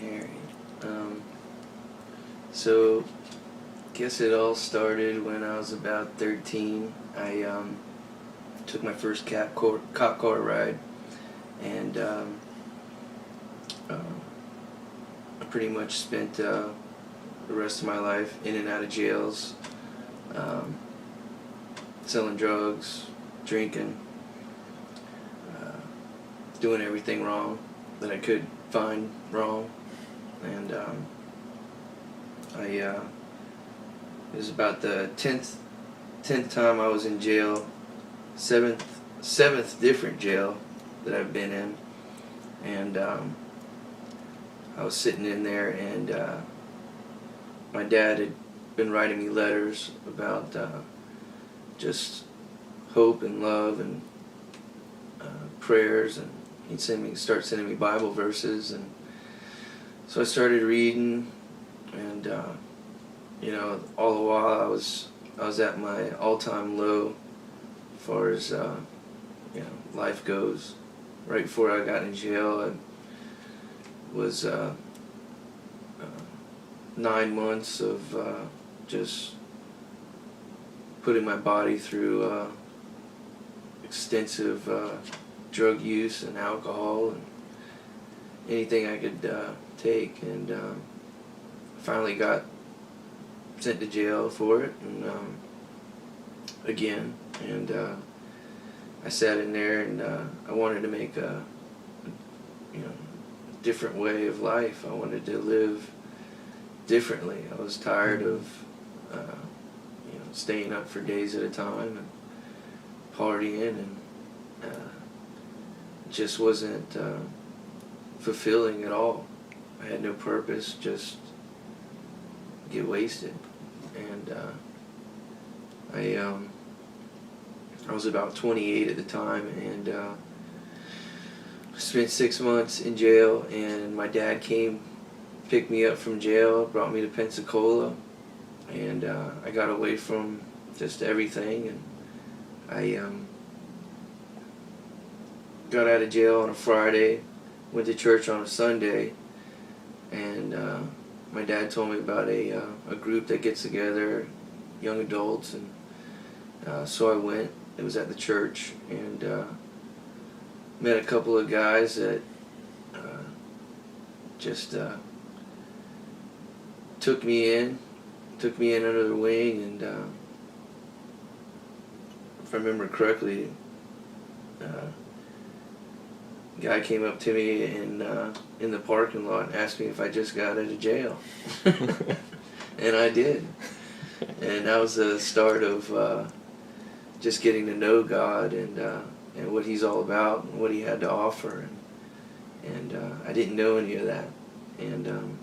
Married. So, guess it all started when I was about 13. I took my first cop car ride, and I pretty much spent the rest of my life in and out of jails, um, selling drugs, drinking, uh, doing everything wrong that I could find wrong, and it was about the tenth time I was in jail, seventh different jail that I've been in, and I was sitting in there, and my dad had been writing me letters about just hope and love and prayers, and he'd start sending me Bible verses, and so I started reading, and all the while I was at my all-time low as far as life goes. Right before I got in jail, I was 9 months of just putting my body through extensive drug use and alcohol and anything I could take, and finally got sent to jail for it, and again, and I sat in there, and I wanted to make a different way of life. I wanted to live differently. I was tired of staying up for days at a time and partying, and it just wasn't fulfilling at all. I had no purpose, just get wasted. And I was about 28 at the time, and spent 6 months in jail, and my dad came, picked me up from jail, brought me to Pensacola, and I got away from just everything, and I got out of jail on a Friday, went to church on a Sunday, and my dad told me about a group that gets together, young adults, and so I went. It was at the church, and met a couple of guys that just took me in under their wing, and if I remember correctly, a guy came up to me in the parking lot and asked me if I just got out of jail. And I did. And that was the start of just getting to know God, and what He's all about, and what He had to offer. And I didn't know any of that. And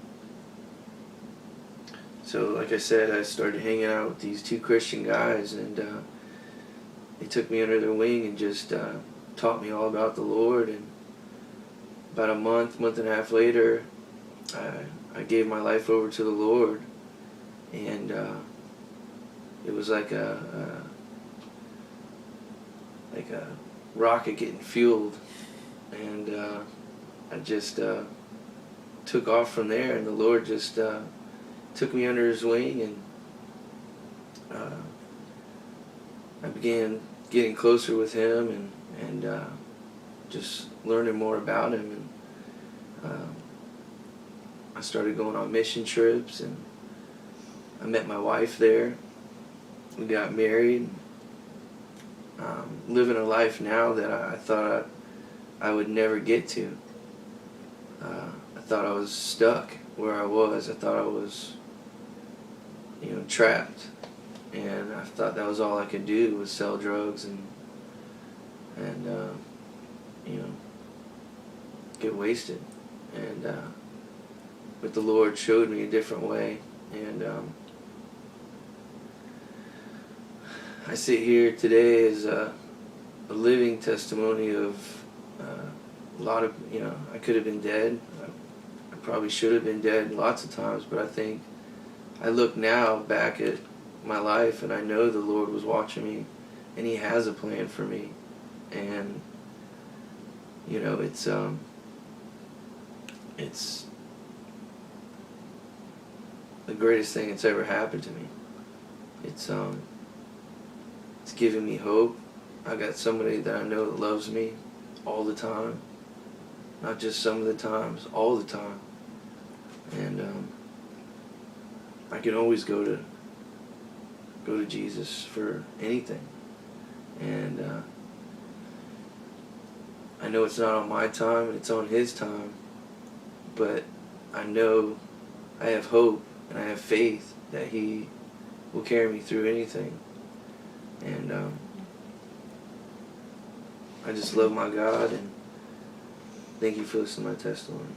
so, like I said, I started hanging out with these two Christian guys, and they took me under their wing and just taught me all about the Lord. And about a month and a half later, I gave my life over to the Lord, and it was like a rocket getting fueled, and I just took off from there, and the Lord just took me under His wing, and I began getting closer with Him, and just learning more about Him, and I started going on mission trips, and I met my wife there. We got married, living a life now that I thought I would never get to. I thought I was stuck where I was. I thought I was, trapped, and I thought that was all I could do was sell drugs and get wasted. And but the Lord showed me a different way, and I sit here today as a living testimony of a lot of, I could have been dead. I probably should have been dead lots of times, but I think I look now back at my life, and I know the Lord was watching me, and He has a plan for me. And it's the greatest thing that's ever happened to me. It's giving me hope. I got somebody that I know that loves me all the time, not just some of the times, all the time. And I can always go to Jesus for anything. And I know it's not on my time, it's on His time, but I know I have hope and I have faith that He will carry me through anything. And I just love my God, and thank you for listening to my testimony.